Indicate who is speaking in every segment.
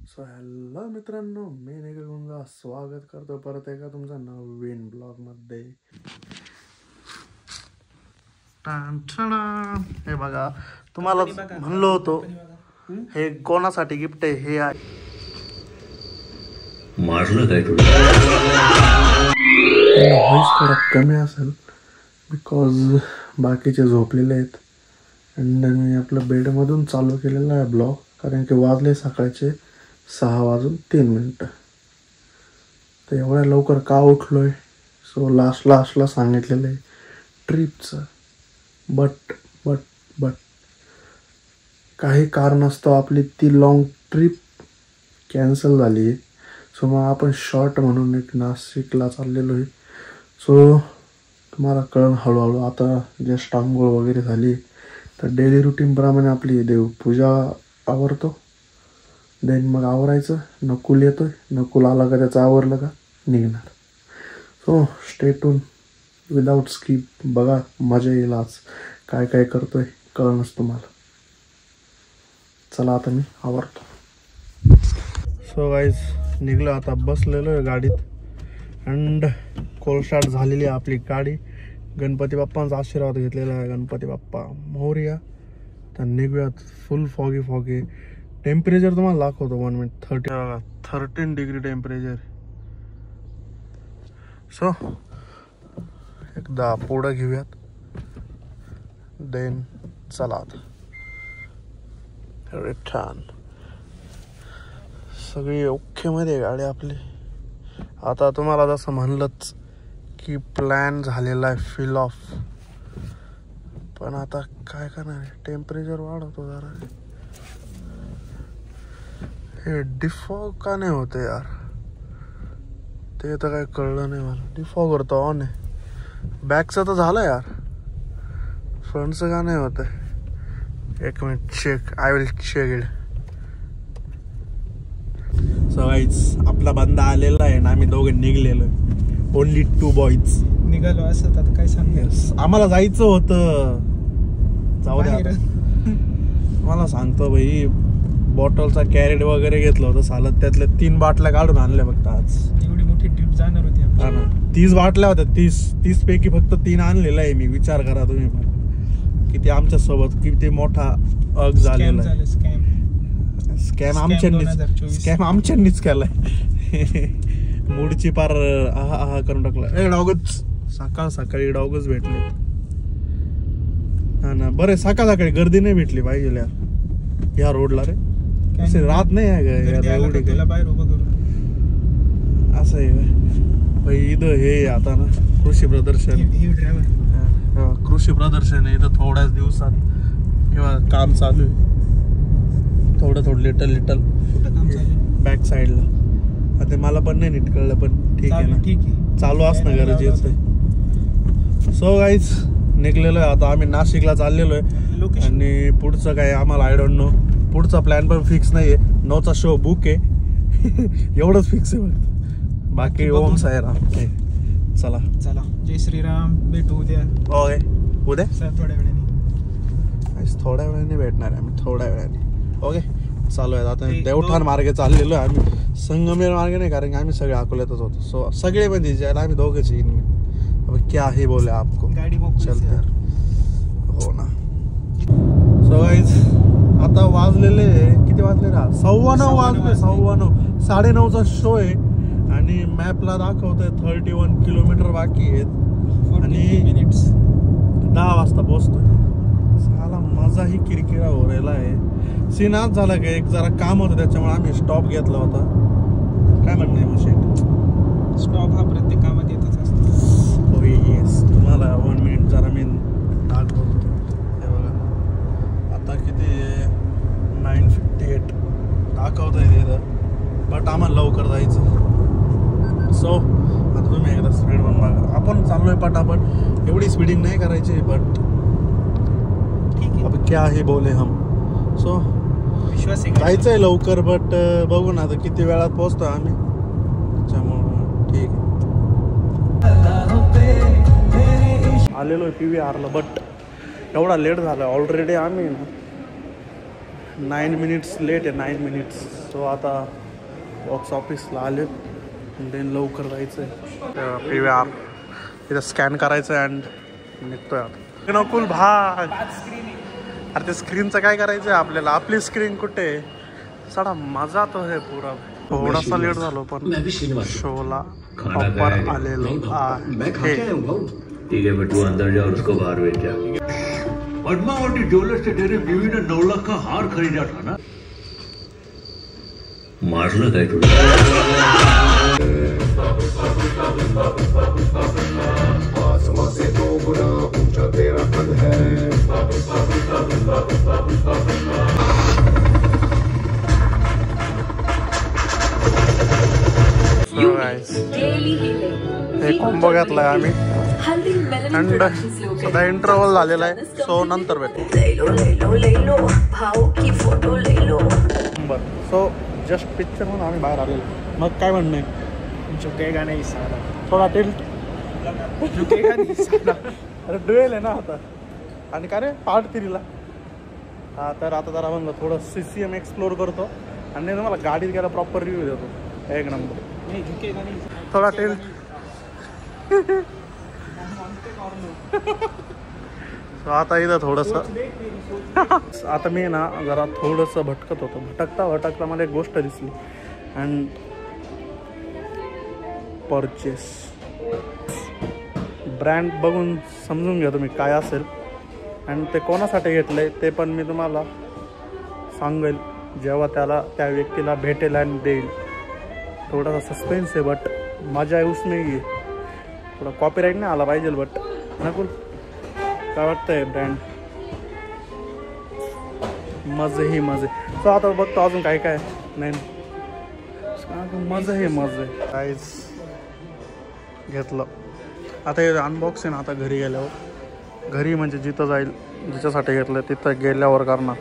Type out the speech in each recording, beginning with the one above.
Speaker 1: So hello मित्रांनो, मी निखिल गुंजा स्वागत करतो परत एका तुमचा नवीन ब्लॉग मध्ये. हे बघा, तुम्हाला म्हणलो होतो हे कोणासाठी गिफ्ट आहे. हे आहे मारलं काय व्हॉइस थोडा कमी असेल बिकॉज बाकीचे झोपलेले आहेत. अँड मी आपलं बेडमधून चालू केलेला आहे ब्लॉग, कारण की वाजले सकाळचे 6:03. तर एवढ्या लवकर का उठलो आहे. सो लास्टला सांगितलेलं आहे ट्रिपचं. बट काही कारणास्तव आपली ती लॉंग ट्रिप कॅन्सल झाली आहे. सो मग आपण शॉर्ट म्हणून एक नाशिकला चाललेलो आहे. सो तुम्हाला कळण हळूहळू. आता जस्ट आंघोळ वगैरे झाली तर डेली रुटीनप्रमाणे आपली देवपूजा आवरतो. देन मग आवरायचं. नकुल येतोय, नकुल आला का त्याचं आवरलं का निघणार. So stay tune without skip. बघा, मजा येईल. आज काय काय करतोय कळणच तुम्हाला. चला आता मी आवरतो. सो गाईज निघलो, आता बसलेलो आहे गाडीत. अँड कोल स्टार्ट झालेली आहे आपली गाडी. गणपती बाप्पांचा आशीर्वाद घेतलेला आहे. गणपती बाप्पा मोरया. तर निघूयात. फुल फॉगी. टेम्परेचर तुम्हाला दाखवतो 1 मिनिट. 13 degree temperature. सो एकदा पुढं घेऊयात. देन चला आता रिटर्न. सगळी ओके मध्ये गाडी आपली. आता तुम्हाला जसं म्हणलंच की प्लॅन झालेला आहे फील ऑफ. पण आता काय करणार आहे, टेम्परेचर वाढवतो जरा. हे डिफॉग का नाही होते यार, ते तर काय कळलं नाही मला. डिफॉगर तर ऑन आहे. बॅकचं तर झालं यार, फ्रंटचं का नाही होत आहे. 1 minute check. I will check it. So guys आपला बंदा आलेला आहे ना, आम्ही दोघे निघलेलो. ओनली 2 बॉईज
Speaker 2: निघालो. असं आता काय सांगू,
Speaker 1: आम्हाला जायचं होतं. जाऊ द्या. मला सांगतो भाई, बॉटलचा कॅरेट वगैरे घेतलं होतं सालत. त्यातल्या 3 बाटल्या काढून आणल्या फक्त आज.
Speaker 2: एवढी मोठी ट्रिप जाणार होती.
Speaker 1: 30 बाटल्या होत्या. 30 पैकी फक्त 3 आणलेला आहे मी. विचार करा तुम्ही पण किती आमच्या सोबत किती मोठा अग झालेला आहे. स्कॅम आमच्यानीच केलाय. मूडची पार आहा करून टाकला. डॉगच सकाळी डॉगच भेटले. हा ना, बरे सकाळी गर्दी नाही भेटली पाहिजे या रोडला रे. असे रात नाही आहे
Speaker 2: बाहेर उभं करून.
Speaker 1: असं आहे भाई. इथं हे आता ना कृषी प्रदर्शन आहे इथं. थोड्याच दिवसात किंवा काम चालू आहे. थोडं लिटल
Speaker 2: काम चालू
Speaker 1: बॅक साईडला. ते मला पण नाही नीट कळलं, पण ठीक आहे ना.
Speaker 2: ठीक आहे,
Speaker 1: चालू असणं गरजेचं आहे. सो गाईज निघलेलो आहे आता आम्ही. नाशिकला चाललेलो आहे. आणि पुढचं काय आम्हाला आय डोंट नो. पुढचा प्लॅन पण फिक्स नाही आहे. 9चा शो बुक आहे. एवढंच फिक्स आहे फक्त. बाकी ओम साईराम. चला
Speaker 2: जय श्रीराम. भेटू उद्या.
Speaker 1: ओके उद्या
Speaker 2: थोड्या
Speaker 1: वेळाने भेटणार आहे आम्ही. थोड्या वेळाने. ओके चालू आहे आता. देवठाण मार्गे चाललेलो आहे आम्ही. संगमेर मार्गे नाही, कारण की आम्ही सगळे अकोल्यातच होतो. सो सगळे म्हणजे जायला आम्ही दोघंच येईन मी. अब क्या ही बोले आपको.
Speaker 2: गाडी
Speaker 1: चलते यार. हो ना. सो गाईज आता वाजलेले किती वाजले ना, 9:15 वाजले. 9:15 9:30चा शो आहे. आणि मॅपला दाखवतोय 31 किलोमीटर बाकी आहेत. आणि 10 वाजता पोहोचतोय. साला मजा ही किरकिरा हो राहिला आहे. सीन आज झाला का, एक जरा काम होतं त्याच्यामुळे आम्ही स्टॉप घेतला होता. काय म्हणणं आहे मग?
Speaker 2: स्टॉप हा प्रत्येक कामात येतच असतो.
Speaker 1: हो येस. तुम्हाला 1 मिनिट जरा मी दाखवतो. हे बघा आता किती 9:58 दाखवत आहे तिथं. बट आम्हाला लवकर जायचं. सो आता तुम्ही एकदा स्पीड पण बघा. आपण चाललोय पटापट. एवढी स्पीडिंग नाही करायची. बट ठीक आहे, अब क्या ही बोले हम. सो
Speaker 2: विश्वास
Speaker 1: जायचं आहे लवकर. बट बघू ना आता किती वेळात पोहोचतो आम्ही. त्याच्यामुळं ठीक आहे. आलेलो आहे PVRला. बट एवढा लेट झाला ऑलरेडी. आम्ही ना 9 मिनिट्स लेट आहे. 9 मिनिट्स. सो आता बॉक्स ऑफिसला आले, देन लवकर जायचं आहे PVR इथं स्कॅन करायचं आहे अँड निघतोय आता. नकुल भाग, अरे ते स्क्रीनचं काय करायचं आहे आपल्याला, आपली स्क्रीन कुठे साडा मजा तो आहे पुरा. थोडासा लेट झालो पण शोला प्रॉपर आलेलो आहे.
Speaker 3: ठीक है बेटू, अंदर जा और उसको बाहर भेज जा. पद्मावती ज्वेलर्स से तेरी बीवी ने 9 लाख का हार खरीदा था ना, मारलं काय तुला? आसमां से 2 गुना ऊंचा तेरा कद है.
Speaker 1: हे कॉम्बो घेतलाय आम्ही अँड सध्या इंटरव्हल झालेला आहे. सो नंतर भेटू. बरं, सो जस्ट पिक्चर म्हणून आम्ही बाहेर आलेलो. मग काय म्हणणं आहे?
Speaker 2: झुकेगा नहीं साला.
Speaker 1: थोडा टिल्ट.
Speaker 2: झुकेगा नहीं साला.
Speaker 1: अरे डुएल आहे ना आता. आणि काय रे पार्ट 3ला. हा तर आता जरा म्हणलं थोडं CCM एक्सप्लोर करतो आणि तुम्हाला गाडीत गेला प्रॉपर रिव्ह्यू देतो. एक नंबर.
Speaker 2: नहीं झुकेगा नहीं.
Speaker 1: थोडा टिल्ट. सो आता इथं थोडंसं आता मी ना जरा थोडंसं भटकत होतो. भटकता मला एक गोष्ट दिसली अँड परचेस. ब्रँड बघून समजून घ्या तुम्ही काय असेल अँड ते कोणासाठी घेतलं आहे ते पण मी तुम्हाला सांगेल जेव्हा त्या व्यक्तीला भेटेल आणि देईल. थोडासा सस्पेन्स आहे बट मजा यूस नाही आहे. थोडा कॉपीराईट नाही आला पाहिजे बट नकुल काय वाटतंय ब्रँड मजे. सो आता बघतो अजून काय काय नाही. मजे काहीच घेतलं. आता हे अनबॉक्सिंग आता घरी गेल्यावर, घरी म्हणजे जिथं जाईल जिच्यासाठी घेतलं तिथं गेल्यावर करणार.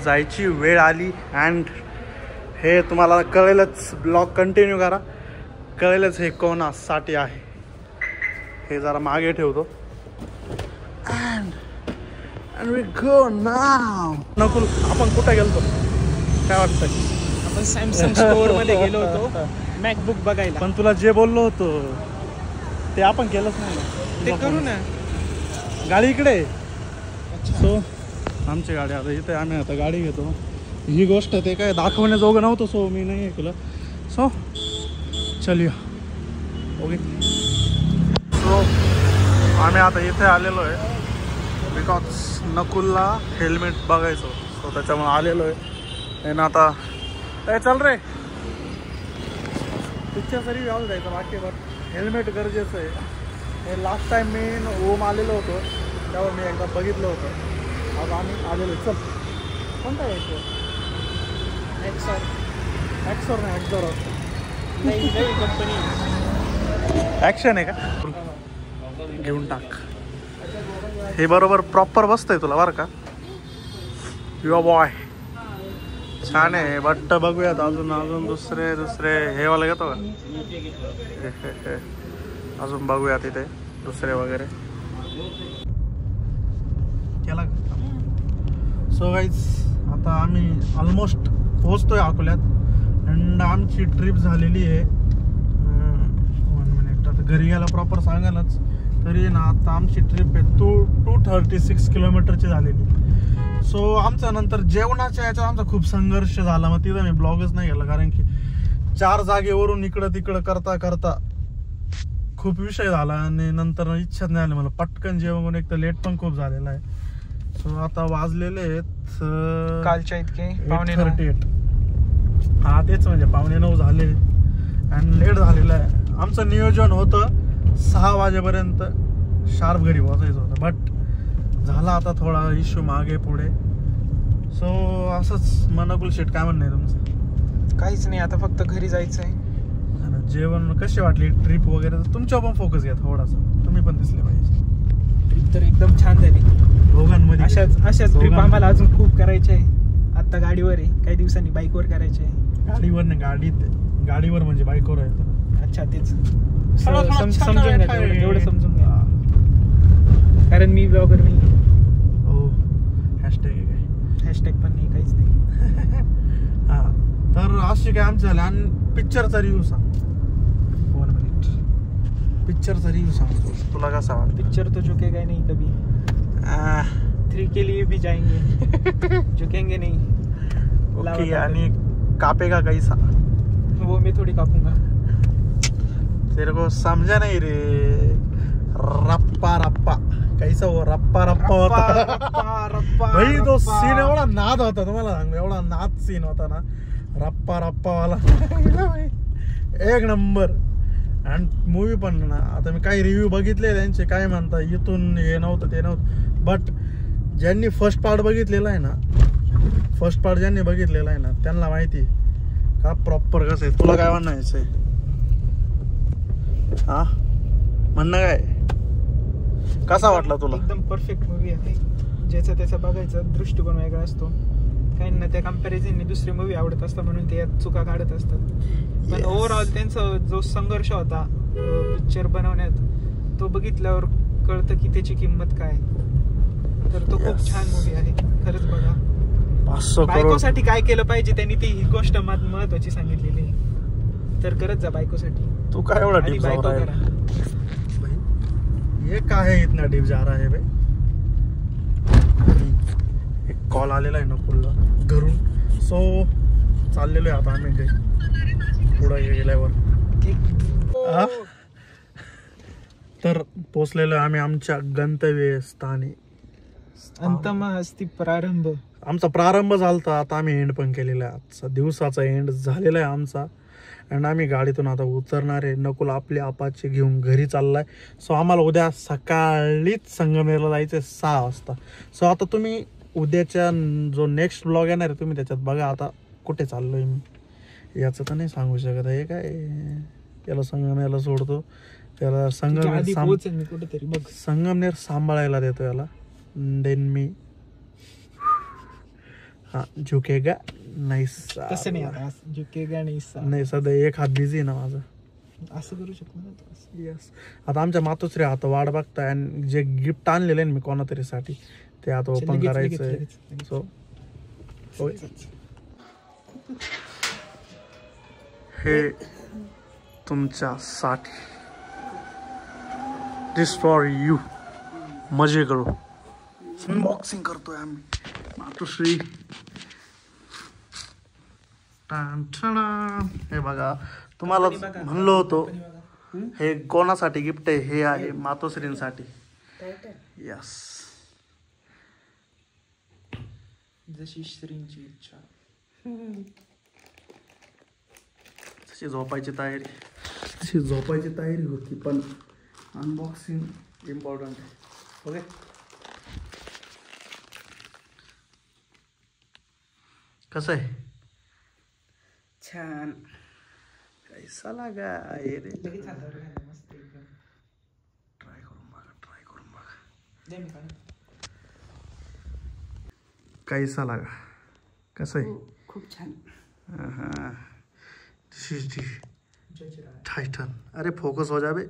Speaker 1: जायची वेळ आली अँड हे तुम्हाला कळेलच. ब्लॉग कंटिन्यू करा, कळेलच हे कोणासाठी आहे. हे जरा मागे ठेवतो अँड वी गो नाव. नकुल आपण कुठे गेलतो काय वाटतंय?
Speaker 2: आपण सॅमसंग स्टोअर मध्ये गेलो होतो मॅकबुक बघायला.
Speaker 1: पण तुला जे बोललो होतो ते आपण केलंच नाही.
Speaker 2: ते करू ना.
Speaker 1: गाडी इकडे. सो आमची गाडी आता इथे, आम्ही आता गाडी घेतो. ही गोष्ट ते काय दाखवण्याजोगं नव्हतं सो मी नाही ऐकलं. सो चलिया ओके. सो आम्ही आता इथे आलेलो आहे बिकॉज नकुलला हेल्मेट बघायचं. सो त्याच्यामुळे आलेलो आहे. आणि आता काय चाल रे पिक्चर तरी व्यावं जायचं बाकी बट हेल्मेट गरजेचं आहे. हे लास्ट टाईम मी ओम आलेलो होतो त्यावर मी एकदा बघितलं होतं. आज आम्ही आलेलो. चल कोणता यायचं? एक्सॉर नाही एक्झॉर
Speaker 2: नई कंपनी.
Speaker 1: ॲक्शन आहे का? घेऊन टाक. हे बरोबर प्रॉपर बसतंय तुला बरं का. युअर बॉय छान आहे बट बघूयात अजून दुसरे हे वाला घेतो का? अजून बघूयात इथे दुसरे वगैरे केला का? सो गाईज आता आम्ही ऑलमोस्ट पोहोचतोय अकोल्यात अँड आमची ट्रिप झालेली आहे 1 मिनिट. आता घरी गेला प्रॉपर सांगायलाच तरी ना आता आमची ट्रिप आहे 236 किलोमीटरची झालेली. सो आमचा नंतर जेवणाच्या याच्यात आमचा खूप संघर्ष झाला. मग तिथं मी ब्लॉगच नाही केला कारण की 4 जागेवरून इकडं तिकडं करता करता खूप विषय झाला आणि नंतर इच्छाच नाही आली मला पटकन जेवण. एक तर लेट पण खूप झालेला आहे. सो आता वाजलेले आहेत
Speaker 2: कालच्या इतके
Speaker 1: 8:38. हा तेच म्हणजे 8:45 झाले आणि लेट झालेलं आहे. आमचं नियोजन होतं 6 वाजेपर्यंत शार्प घरी पोहोचायचं होतं बट झाला आता थोडा इश्यू मागे पुढे. सो असंच. मनकुल शेट काय म्हणणं आहे तुमचं?
Speaker 2: काहीच नाही आता फक्त घरी जायचं आहे.
Speaker 1: जेवण कशी वाटली ट्रिप वगैरे? तुमच्यावर पण फोकस घ्या थोडासा, तुम्ही पण दिसले पाहिजे.
Speaker 2: ट्रिप तर एकदम छान झाली
Speaker 1: दोघांमध्ये.
Speaker 2: अशाच ट्रिप आम्हाला अजून खूप करायचे आहे. आता गाडीवर आहे, काही दिवसांनी बाईकवर करायचे आहे.
Speaker 1: गाडीवर नाही गाडीवर म्हणजे बाईकवर आहे.
Speaker 2: अच्छा तेच समजून घ्या तेवढं समजून घ्या कारण मी ब्लॉगर नाही.
Speaker 1: हो हॅशटॅग आहे काय?
Speaker 2: हॅशटॅग पण नाही, काहीच नाही.
Speaker 1: हा तर अशी काय आमचं झालं. आणि पिक्चरचा रिव्ह्यू सांग. 1 मिनिट. पिक्चरचा रिव्ह्यू सांग, तुला कसा वाटतं?
Speaker 2: पिक्चर तो झुकेगा नहीं कभी. 3 के लिए भी जाएंगे, झुकेंगे नहीं.
Speaker 1: ओके. आणि कापेगा कैसा?
Speaker 2: वो मैं थोड़ी कापूंगा.
Speaker 1: तेरे को समझा नहीं रे. रप्पा रप्पा कैसा वो रप्पा रप्पा होता भाई. तो सीन एवढा नाद होता, तुम्हाला सांगतो, एवढा नाद सीन होता ना रप्पा रप्पा वाला. एक नंबर. आणि मूवी पण ना, आता मी काही रिव्ह्यू बघितले त्यांचे, काय म्हणता इथून हे नव्हतं ते नव्हतं, बट ज्यांनी फर्स्ट पार्ट बघितलेला आहे ना, फर्स्ट पार्ट ज्यांनी बघितलेला आहे ना त्यांना माहिती का प्रॉपर कसं आहे. तुला काय म्हणायचं आहे? हा म्हणणं काय, कसा वाटला तुला?
Speaker 2: एकदम परफेक्ट मूवी आहे. ज्याचा त्याचा बघायचा दृष्टिकोन वेगळा असतो. काहींना त्या कम्पॅरिझनने दुसरी मूवी आवडत असतात म्हणून ते यात चुका काढत असतात. पण ओव्हरऑल त्यांचा जो संघर्ष होता पिक्चर बनवण्यात, तो बघितल्यावर कळतं की त्याची किंमत काय. तर तो खूप छान मूवी आहे, खरंच बघा. बायकोसाठी काय केलं पाहिजे त्यांनी ती ही गोष्ट महत्वाची सांगितलेली आहे. तर करत जा बायकोसाठी.
Speaker 1: तू काय एवढा डीप जा रहा है भाई? ये काय है इतना डीप जा रहा है भाई? एक कॉल आलेला आहे नकुलला घरून. सो चाललेलो आहे आता आम्ही पुढे गेल्यावर. तर पोचलेलो आम्ही आमच्या गंतव्य स्थानी.
Speaker 2: अंतम अस्ति प्रारंभ.
Speaker 1: आमचा प्रारंभ झाला, आता आम्ही एंड पण केलेला आहे. आजचा दिवसाचा एंड झालेला आहे आमचा. आणि आम्ही गाडीतून आता उतरणार आहे. नकुल आपली अपाचे घेऊन घरी चाललाय. सो आम्हाला उद्या सकाळीच संगमनेरला जायचं 6 वाजता. सो आता तुम्ही उद्याच्या जो नेक्स्ट ब्लॉग येणार आहे तुम्ही त्याच्यात बघा आता कुठे चाललोय मी. याचं तर नाही सांगू शकत आहे काय. याला संगमनेरला सोडतो, त्याला संगमनेर सांभाळायला देतो याला. देन मी हा झुकेगा नाही.
Speaker 2: तसं नाही आता, झुकेगा नाही
Speaker 1: नाही, सध्या एक हात बिझी आहे ना माझा.
Speaker 2: असं करू शकतो ना.
Speaker 1: यस. आता आमच्या मातोश्री आता वाट बघताय. आणि जे गिफ्ट आणलेलं आहे मी कोणातरी साठी ते आता ओपन करायचंय. सो हे तुमच्यासाठी, दिस फॉर यू. मजे करू. अनबॉक्सिंग करतोय आम्ही मातोश्री. हे बघा, तुम्हाला म्हणलो होतो हे कोणासाठी गिफ्ट आहे. हे आहे मातोश्रींसाठी. यस.
Speaker 2: जशी श्रींची इच्छा.
Speaker 1: तशी झोपायची तयारी होती, पण अनबॉक्सिंग इम्पॉर्टंट आहे. ओके. कसं आहे?
Speaker 2: छान.
Speaker 1: कैसा लगा ये रे? ट्राय करून बघा. कैसा लगा? कसं आहे?
Speaker 2: खूप छान.
Speaker 1: टायटन. अरे फोकस हो जावे.